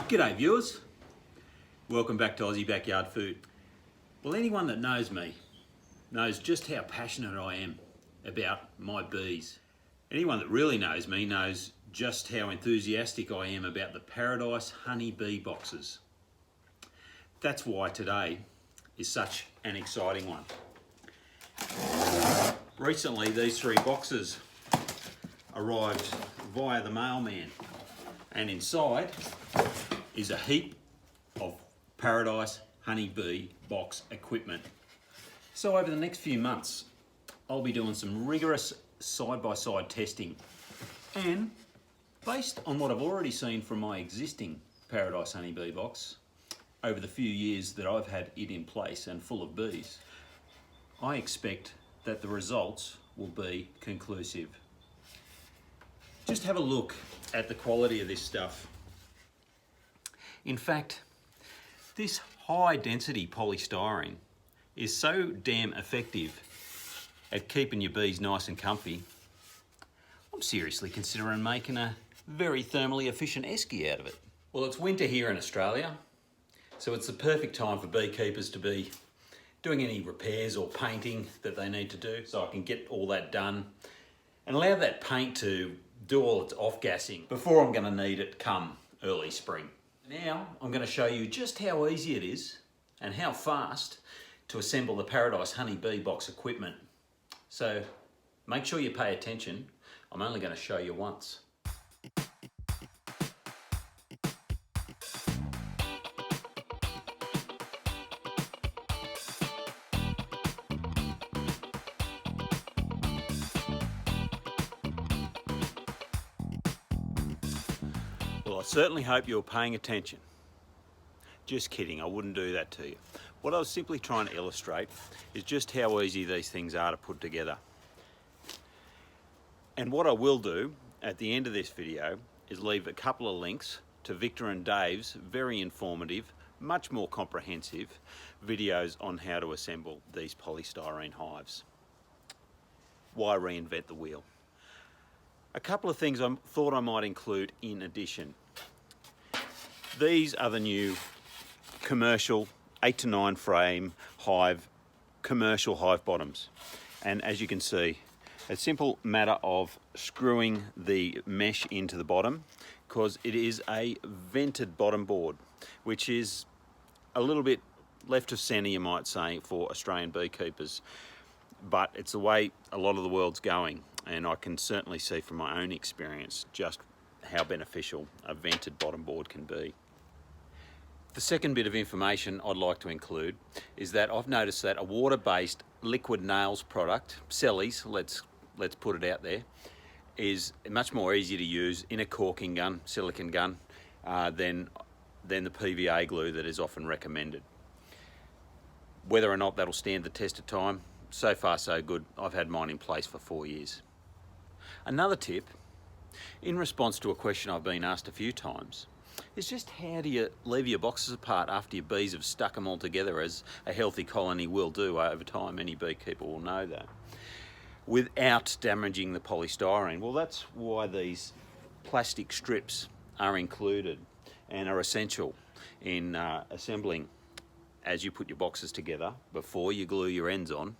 G'day viewers, welcome back to Aussie Backyard Food. Well, anyone that knows me knows just how passionate I am about my bees. Anyone that really knows me knows just how enthusiastic I am about the Paradise Honey Bee boxes. That's why today is such an exciting one. Recently these 3 boxes arrived via the mailman, and inside is a heap of Paradise Honey Bee box equipment. So over the next few months I'll be doing some rigorous side-by-side testing, and based on what I've already seen from my existing Paradise Honey Bee box over the few years that I've had it in place and full of bees, I expect that the results will be conclusive. Just have a look at the quality of this stuff. In fact, this high density polystyrene is so damn effective at keeping your bees nice and comfy, I'm seriously considering making a very thermally efficient esky out of it. Well, it's winter here in Australia, so it's the perfect time for beekeepers to be doing any repairs or painting that they need to do, so I can get all that done and allow that paint to do all its off-gassing before I'm going to need it come early spring. Now I'm going to show you just how easy it is and how fast to assemble the Paradise Honey Bee box equipment. So make sure you pay attention. I'm only going to show you once. Well, I certainly hope you're paying attention. Just kidding, I wouldn't do that to you. What I was simply trying to illustrate is just how easy these things are to put together. And what I will do at the end of this video is leave a couple of links to Victor and Dave's very informative, much more comprehensive videos on how to assemble these polystyrene hives. Why reinvent the wheel? A couple of things I thought I might include in addition. These are the new commercial 8 to 9 frame hive, commercial hive bottoms. And as you can see, a simple matter of screwing the mesh into the bottom, because it is a vented bottom board, which is a little bit left of centre, you might say, for Australian beekeepers. But it's the way a lot of the world's going, and I can certainly see from my own experience just how beneficial a vented bottom board can be. The second bit of information I'd like to include is that I've noticed that a water-based liquid nails product, Sellies, let's put it out there, is much more easy to use in a caulking gun, silicone gun, than the PVA glue that is often recommended. Whether or not that'll stand the test of time, so far so good. I've had mine in place for 4 years. Another tip, in response to a question I've been asked a few times, is just how do you leave your boxes apart after your bees have stuck them all together, as a healthy colony will do over time. Any beekeeper will know that, without damaging the polystyrene. Well, that's why these plastic strips are included and are essential in assembling as you put your boxes together. Before you glue your ends on,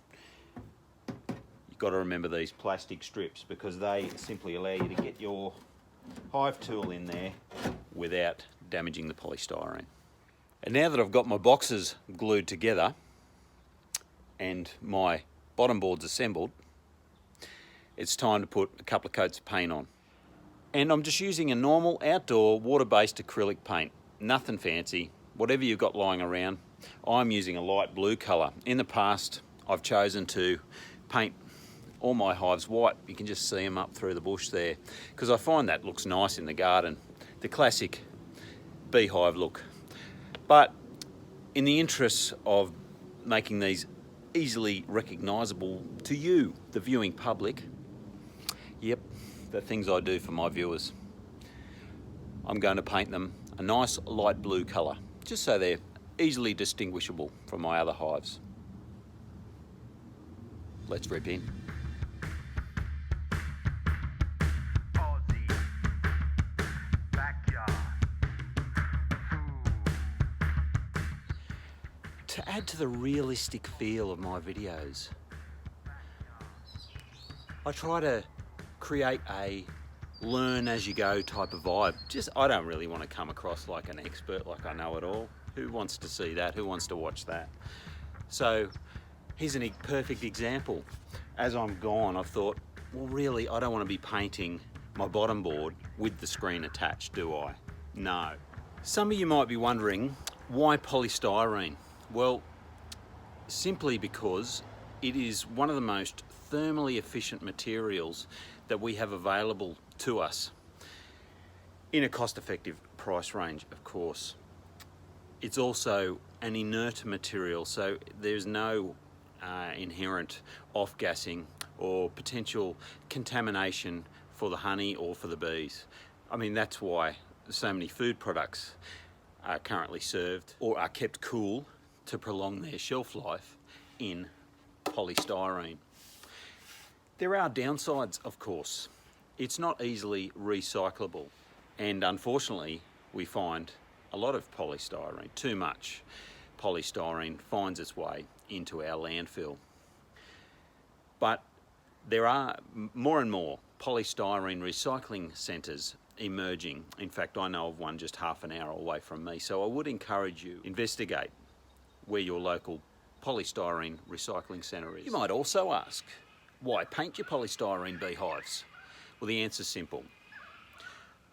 you've got to remember these plastic strips, because they simply allow you to get your hive tool in there without damaging the polystyrene. And now that I've got my boxes glued together and my bottom boards assembled, it's time to put a couple of coats of paint on. And I'm just using a normal outdoor water-based acrylic paint, nothing fancy, whatever you've got lying around. I'm using a light blue colour. In the past, I've chosen to paint all my hives white. You can just see them up through the bush there, because I find that looks nice in the garden, the classic beehive look. But in the interests of making these easily recognisable to you, the viewing public, yep, the things I do for my viewers, I'm going to paint them a nice light blue colour, just so they're easily distinguishable from my other hives. Let's rip in. to add to the realistic feel of my videos, I try to create a learn as you go type of vibe. I don't really want to come across like an expert, like I know it all. Who wants to see that? Who wants to watch that? So here's a perfect example. As I'm gone, I've thought, well, really, I don't want to be painting my bottom board with the screen attached, do I? No. Some of you might be wondering, why polystyrene? Well, simply because it is one of the most thermally efficient materials that we have available to us in a cost-effective price range, of course. It's also an inert material, so there's no inherent off-gassing or potential contamination for the honey or for the bees. I mean, that's why so many food products are currently served or are kept cool to prolong their shelf life in polystyrene. There are downsides, of course. It's not easily recyclable, and unfortunately we find a lot of polystyrene, too much polystyrene, finds its way into our landfill. But there are more and more polystyrene recycling centres emerging. In fact, I know of one just half an hour away from me, so I would encourage you to investigate where your local polystyrene recycling centre is. You might also ask, why paint your polystyrene beehives? Well, the answer's simple.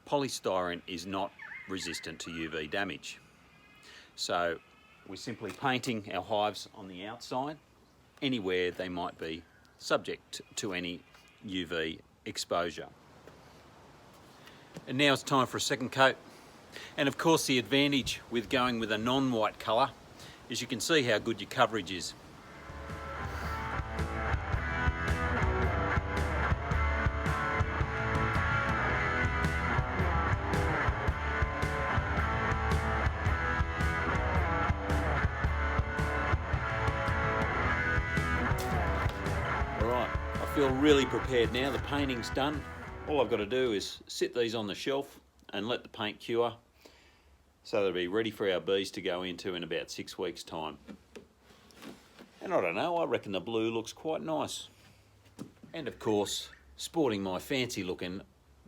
Polystyrene is not resistant to UV damage. So we're simply painting our hives on the outside, anywhere they might be subject to any UV exposure. And now it's time for a second coat. And of course, the advantage with going with a non-white colour is you can see how good your coverage is. Alright, I feel really prepared now. The painting's done. All I've got to do is sit these on the shelf and let the paint cure so they'll be ready for our bees to go into in about 6 weeks' time. And I don't know, I reckon the blue looks quite nice. And of course, sporting my fancy looking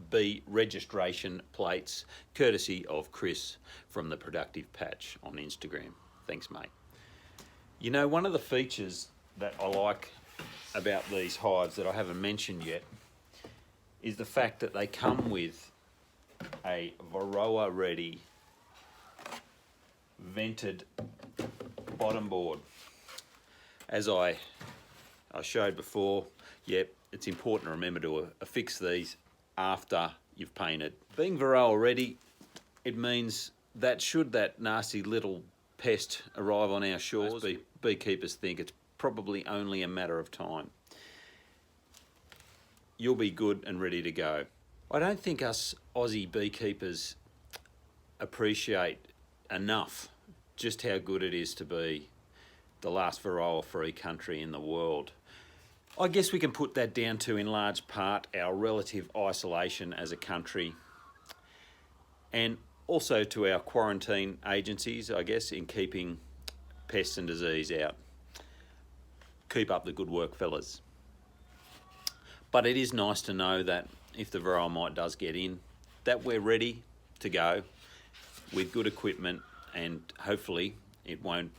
bee registration plates, courtesy of Chris from the Productive Patch on Instagram. Thanks, mate. You know, one of the features that I like about these hives that I haven't mentioned yet is the fact that they come with a Varroa ready vented bottom board. As I showed before, yep, it's important to remember to affix these after you've painted. Being Varroa ready, it means that should that nasty little pest arrive on our shores, beekeepers think it's probably only a matter of time. You'll be good and ready to go. I don't think us Aussie beekeepers appreciate enough just how good it is to be the last Varroa-free country in the world. I guess we can put that down to, in large part, our relative isolation as a country, and also to our quarantine agencies, I guess, in keeping pests and disease out. Keep up the good work, fellas. But it is nice to know that if the Varroa mite does get in, that we're ready to go with good equipment, and hopefully it won't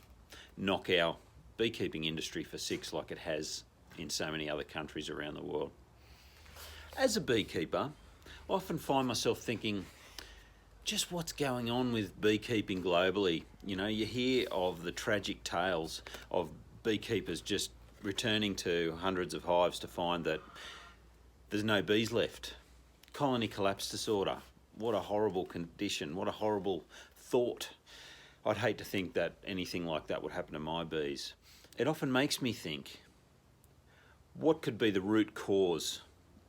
knock our beekeeping industry for six like it has in so many other countries around the world. As a beekeeper, I often find myself thinking, just what's going on with beekeeping globally? You know, you hear of the tragic tales of beekeepers just returning to hundreds of hives to find that there's no bees left. Colony collapse disorder. What a horrible condition. What a horrible thought. I'd hate to think that anything like that would happen to my bees. It often makes me think, what could be the root cause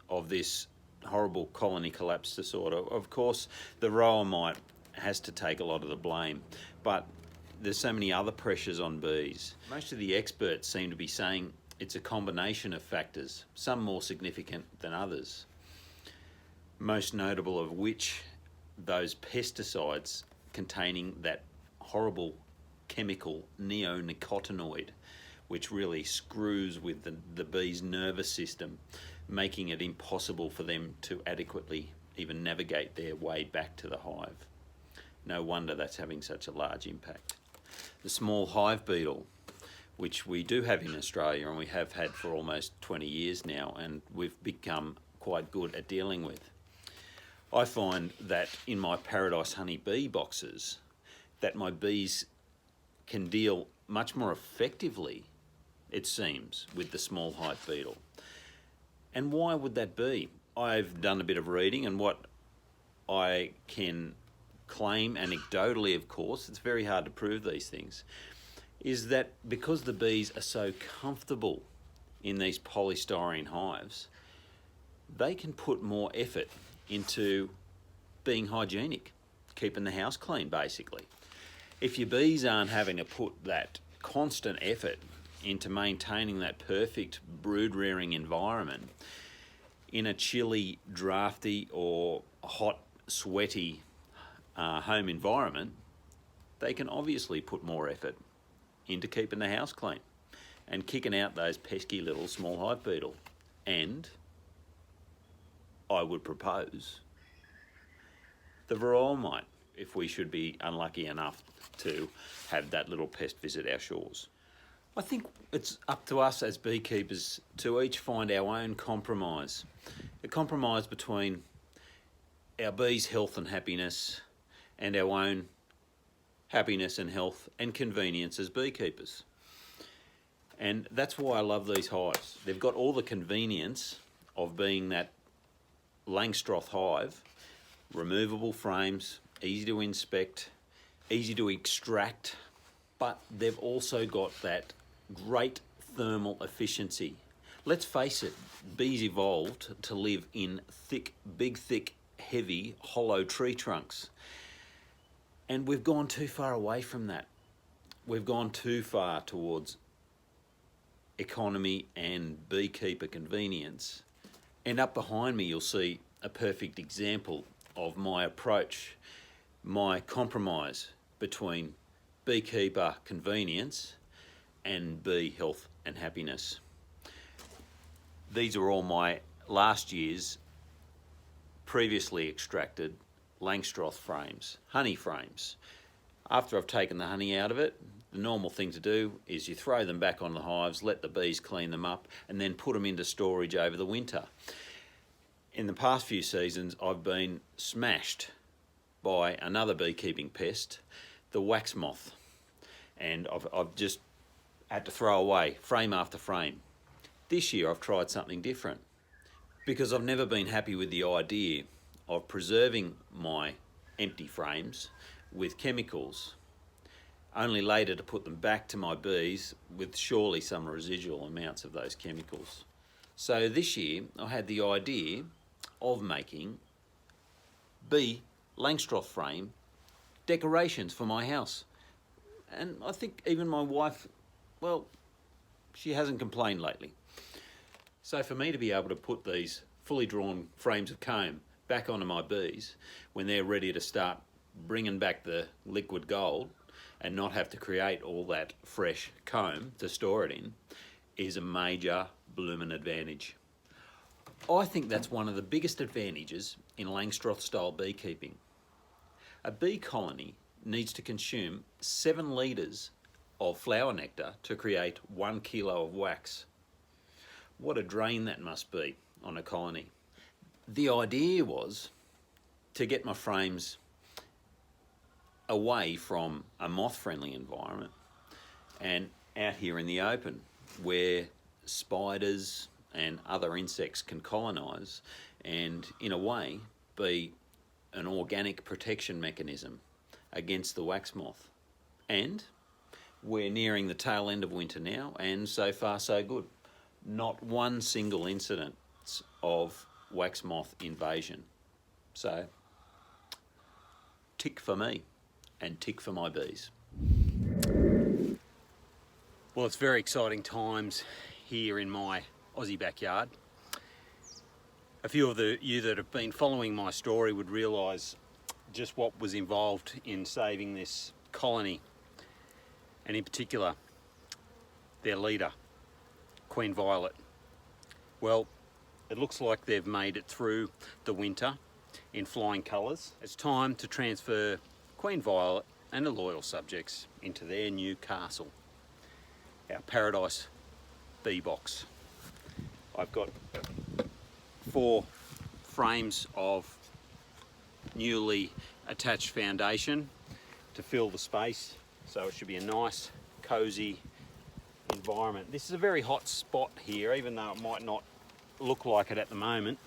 of this horrible colony collapse disorder? Of course, the Varroa mite has to take a lot of the blame, but there's so many other pressures on bees. Most of the experts seem to be saying it's a combination of factors, some more significant than others. Most notable of which, those pesticides containing that horrible chemical neonicotinoid, which really screws with the bee's nervous system, making it impossible for them to adequately even navigate their way back to the hive. No wonder that's having such a large impact. The small hive beetle, which we do have in Australia and we have had for almost 20 years now, and we've become quite good at dealing with. I find that in my Paradise Honey bee boxes, that my bees can deal much more effectively, it seems, with the small hive beetle. And why would that be? I've done a bit of reading, and what I can claim anecdotally, of course, it's very hard to prove these things, is that because the bees are so comfortable in these polystyrene hives, they can put more effort into being hygienic, keeping the house clean, basically. If your bees aren't having to put that constant effort into maintaining that perfect brood rearing environment in a chilly, drafty or hot, sweaty home environment, they can obviously put more effort into keeping the house clean and kicking out those pesky little small hive beetle. And I would propose the varroa mite, if we should be unlucky enough to have that little pest visit our shores. I think it's up to us as beekeepers to each find our own compromise. A compromise between our bees' health and happiness and our own happiness and health and convenience as beekeepers. And that's why I love these hives. They've got all the convenience of being that Langstroth hive, removable frames, easy to inspect, easy to extract, but they've also got that great thermal efficiency. Let's face it, bees evolved to live in thick, heavy, hollow tree trunks. And we've gone too far away from that. We've gone too far towards economy and beekeeper convenience. And up behind me, you'll see a perfect example of my approach, my compromise between beekeeper convenience and bee health and happiness. These are all my last year's previously extracted Langstroth frames, honey frames. After I've taken the honey out of it, the normal thing to do is you throw them back on the hives, let the bees clean them up, and then put them into storage over the winter. In the past few seasons, I've been smashed by another beekeeping pest, the wax moth, and I've just had to throw away frame after frame. This year I've tried something different because I've never been happy with the idea of preserving my empty frames with chemicals, only later to put them back to my bees with surely some residual amounts of those chemicals. So this year I had the idea of making bee Langstroth frame decorations for my house. And I think even my wife, well, she hasn't complained lately. So for me to be able to put these fully drawn frames of comb back onto my bees when they're ready to start bringing back the liquid gold and not have to create all that fresh comb to store it in is a major bloomin' advantage. I think that's one of the biggest advantages in Langstroth style beekeeping. A bee colony needs to consume 7 litres of flower nectar to create 1 kilo of wax. What a drain that must be on a colony. The idea was to get my frames away from a moth-friendly environment and out here in the open where spiders and other insects can colonise and, in a way, be an organic protection mechanism against the wax moth. And we're nearing the tail end of winter now, and so far so good. Not one single incident of wax moth invasion. So, tick for me and tick for my bees. Well, it's very exciting times here in my Aussie backyard. A few of you that have been following my story would realise just what was involved in saving this colony. and in particular their leader, Queen Violet. Well, it looks like they've made it through the winter in flying colours. It's time to transfer Queen Violet and the loyal subjects into their new castle, our paradise bee box. I've got 4 frames of newly attached foundation to fill the space, so it should be a nice cosy environment. This is a very hot spot here, even though it might not look like it at the moment.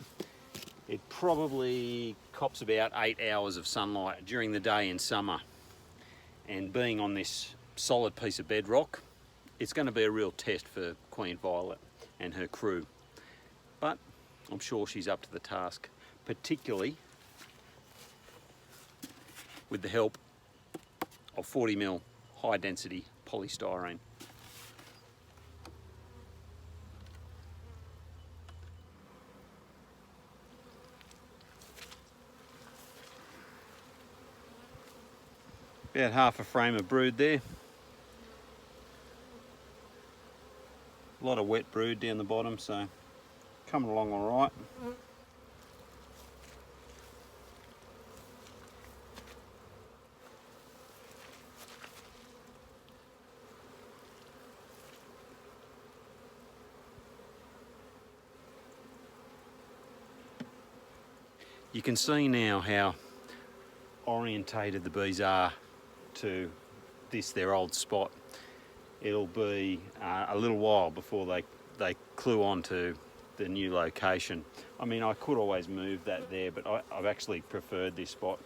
It probably cops about 8 hours of sunlight during the day in summer, and being on this solid piece of bedrock, it's going to be a real test for Queen Violet and her crew, but I'm sure she's up to the task, particularly with the help of 40mm high density polystyrene. About half a frame of brood there. A lot of wet brood down the bottom, so coming along all right. You can see now how orientated the bees are to this, their old spot. It'll be a little while before they clue on to the new location. I mean, I could always move that there, but I've actually preferred this spot.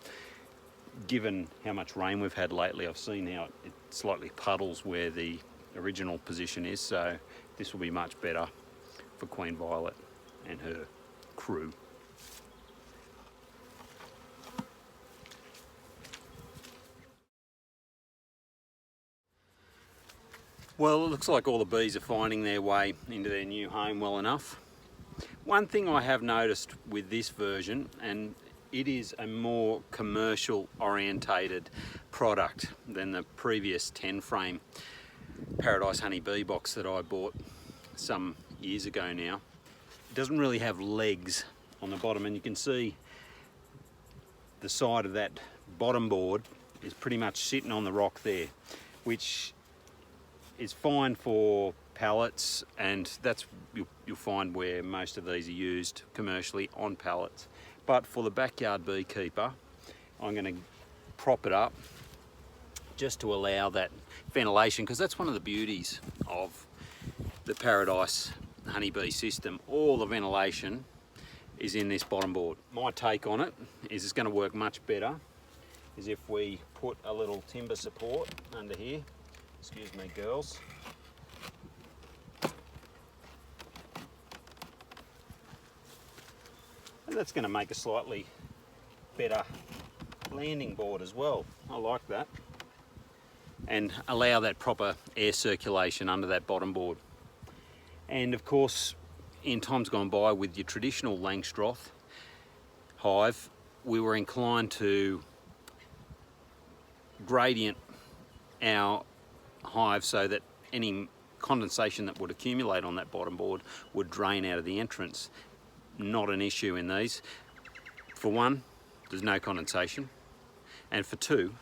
Given how much rain we've had lately, I've seen how it slightly puddles where the original position is, so this will be much better for Queen Violet and her crew. Well, it looks like all the bees are finding their way into their new home well enough. One thing I have noticed with this version, and it is a more commercial orientated product than the previous 10 frame Paradise Honey Bee box that I bought some years ago now. It doesn't really have legs on the bottom, and you can see the side of that bottom board is pretty much sitting on the rock there, which is fine for pallets, and that's you'll find where most of these are used commercially, on pallets. But for the backyard beekeeper, I'm going to prop it up just to allow that ventilation, because that's one of the beauties of the Paradise honeybee system. All the ventilation is in this bottom board. My take on it is it's going to work much better is if we put a little timber support under here. Excuse me, girls. And that's going to make a slightly better landing board as well. I like that. And allow that proper air circulation under that bottom board. And of course, in times gone by with your traditional Langstroth hive, we were inclined to gradient our hive so that any condensation that would accumulate on that bottom board would drain out of the entrance. Not an issue in these. For one, there's no condensation, and for two,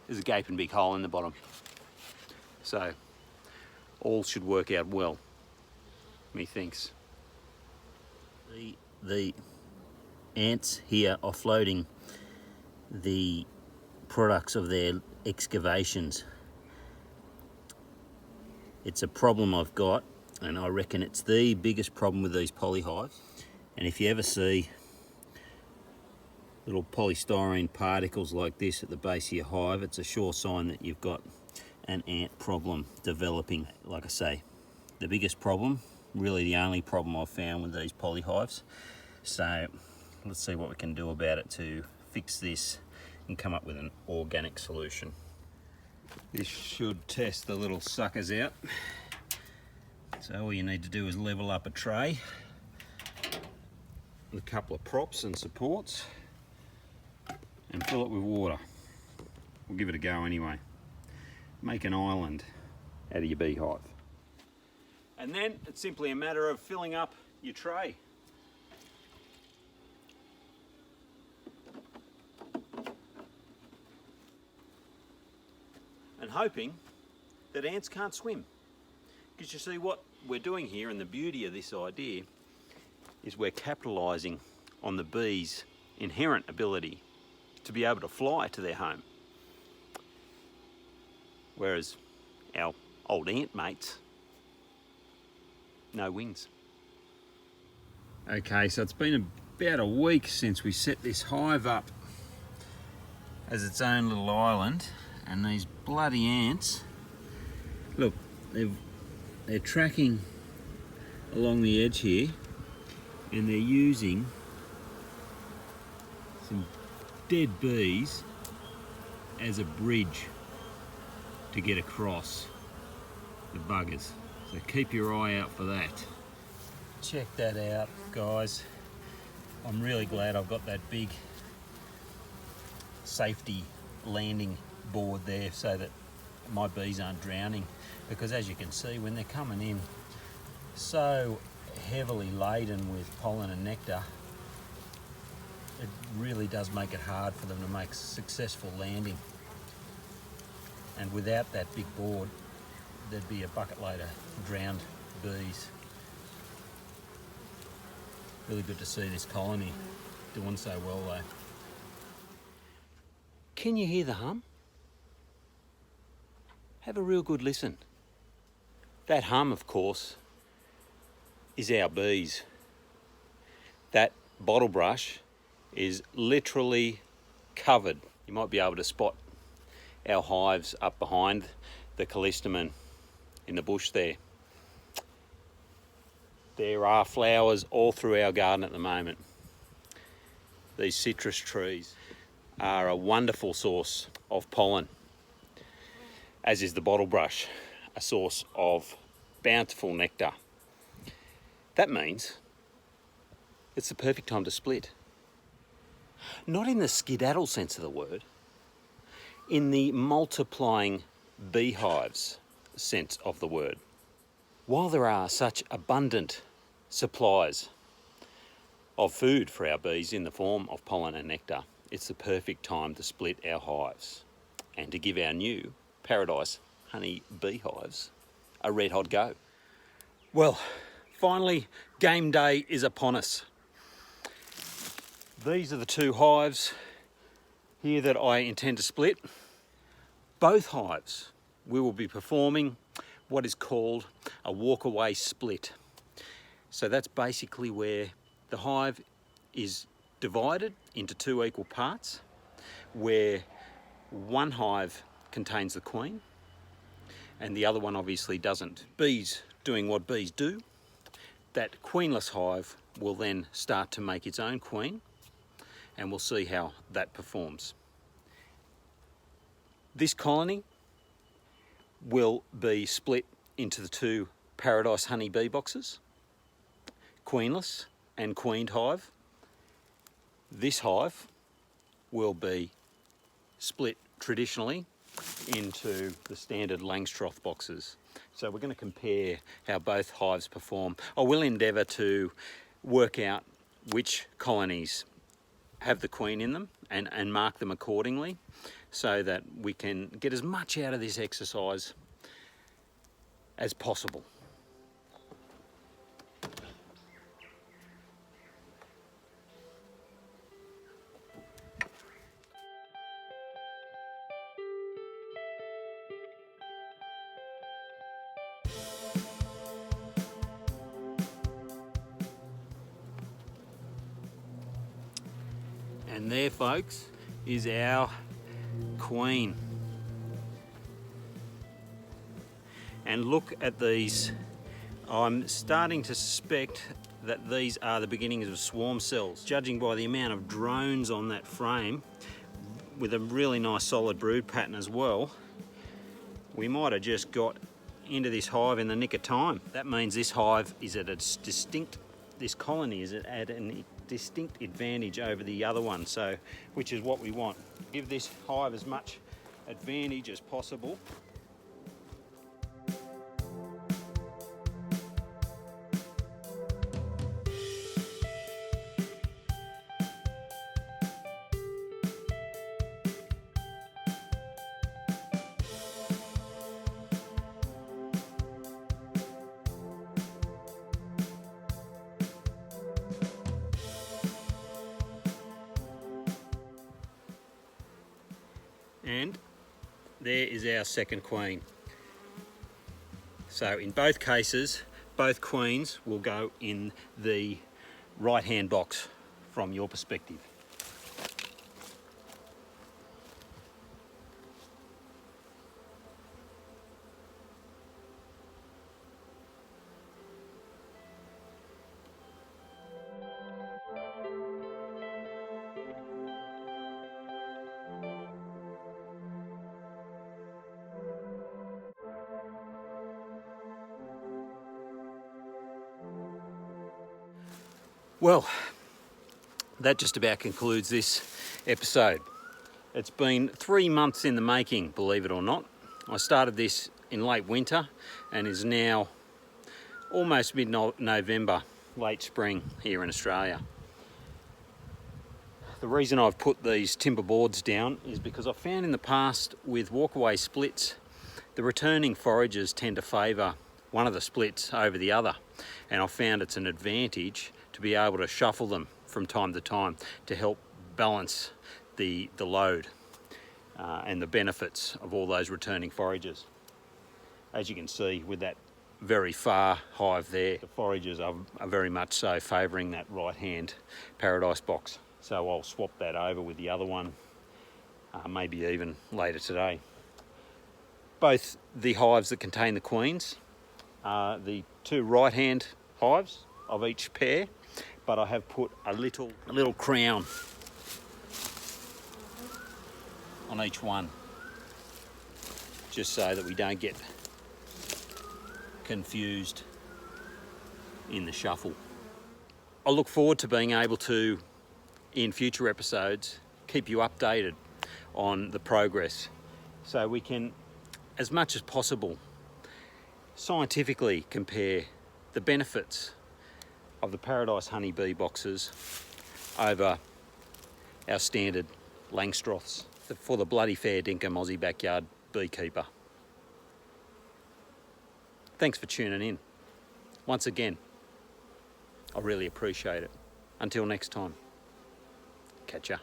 there's a gaping big hole in the bottom. So all should work out well, methinks. The ants here are floating the products of their excavations. It's a problem I've got, and I reckon it's the biggest problem with these polyhives. And if you ever see little polystyrene particles like this at the base of your hive, it's a sure sign that you've got an ant problem developing. Like I say, the biggest problem, really the only problem I've found with these polyhives. So let's see what we can do about it to fix this and come up with an organic solution. This should test the little suckers out. So all you need to do is level up a tray with a couple of props and supports and fill it with water. We'll give it a go anyway. make an island out of your beehive. And then it's simply a matter of filling up your tray. And hoping that ants can't swim. Because you see what we're doing here, and the beauty of this idea is we're capitalising on the bees' inherent ability to be able to fly to their home. Whereas our old ant mates, no wings. Okay, so it's been about a week since we set this hive up as its own little island, and these bloody ants, look, they're tracking along the edge here, and they're using some dead bees as a bridge to get across, the buggers. So keep your eye out for that. Check that out, guys. I'm really glad I've got that big safety landing board there so that my bees aren't drowning, because as you can see, when they're coming in so heavily laden with pollen and nectar, it really does make it hard for them to make successful landing. And without that big board, there'd be a bucket load of drowned bees. Really good to see this colony doing so well though. Can you hear the hum? Have a real good listen. That hum, of course, is our bees. That bottle brush is literally covered. You might be able to spot our hives up behind the Polystyrene in the bush there. There are flowers all through our garden at the moment. These citrus trees are a wonderful source of pollen, as is the bottle brush, a source of bountiful nectar. That means it's the perfect time to split. Not in the skedaddle sense of the word, in the multiplying beehives sense of the word. While there are such abundant supplies of food for our bees in the form of pollen and nectar, it's the perfect time to split our hives and to give our new paradise honey beehives a red hot go. Well, finally, game day is upon us. These are the two hives here that I intend to split. Both hives we will be performing what is called a walk-away split. So that's basically where the hive is divided into two equal parts, where one hive contains the queen and the other one obviously doesn't. Bees doing what bees do. That queenless hive will then start to make its own queen, and we'll see how that performs. This colony will be split into the two paradise honey bee boxes, queenless and queened hive. This hive will be split traditionally into the standard Langstroth boxes. So we're going to compare how both hives perform. I will endeavour to work out which colonies have the queen in them and mark them accordingly, so that we can get as much out of this exercise as possible. And there, folks, is our queen. And look at these. I'm starting to suspect that these are the beginnings of swarm cells, judging by the amount of drones on that frame, with a really nice solid brood pattern as well. We might have just got into this hive in the nick of time. That means this hive is at a distinct, this colony is at a distinct advantage over the other one, so which is what we want. Give this hive as much advantage as possible And there is our second queen. So in both cases, both queens will go in the right-hand box from your perspective. Well, that just about concludes this episode. It's been 3 months in the making, believe it or not. I started this in late winter and is now almost mid-November, late spring here in Australia. The reason I've put these timber boards down is because I've found in the past with walkaway splits, the returning foragers tend to favour one of the splits over the other, and I've found it's an advantage to be able to shuffle them from time to time to help balance the load and the benefits of all those returning foragers. As you can see with that very far hive there, the foragers are very much so favouring that right hand paradise box. So I'll swap that over with the other one, maybe even later today. Both the hives that contain the queens are the two right hand hives of each pair, but I have put a little crown on each one, just so that we don't get confused in the shuffle. I look forward to being able to, in future episodes, keep you updated on the progress, so we can, as much as possible, scientifically compare the benefits of the Paradise honeybee boxes over our standard Langstroths for the bloody fair dinkum Aussie backyard beekeeper. Thanks for tuning in. Once again, I really appreciate it. Until next time, catch ya.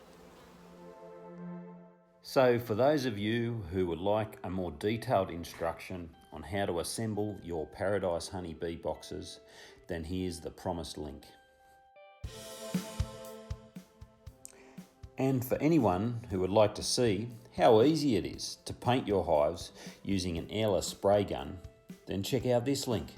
So for those of you who would like a more detailed instruction on how to assemble your Paradise honeybee boxes, then here's the promised link. And for anyone who would like to see how easy it is to paint your hives using an airless spray gun, then check out this link.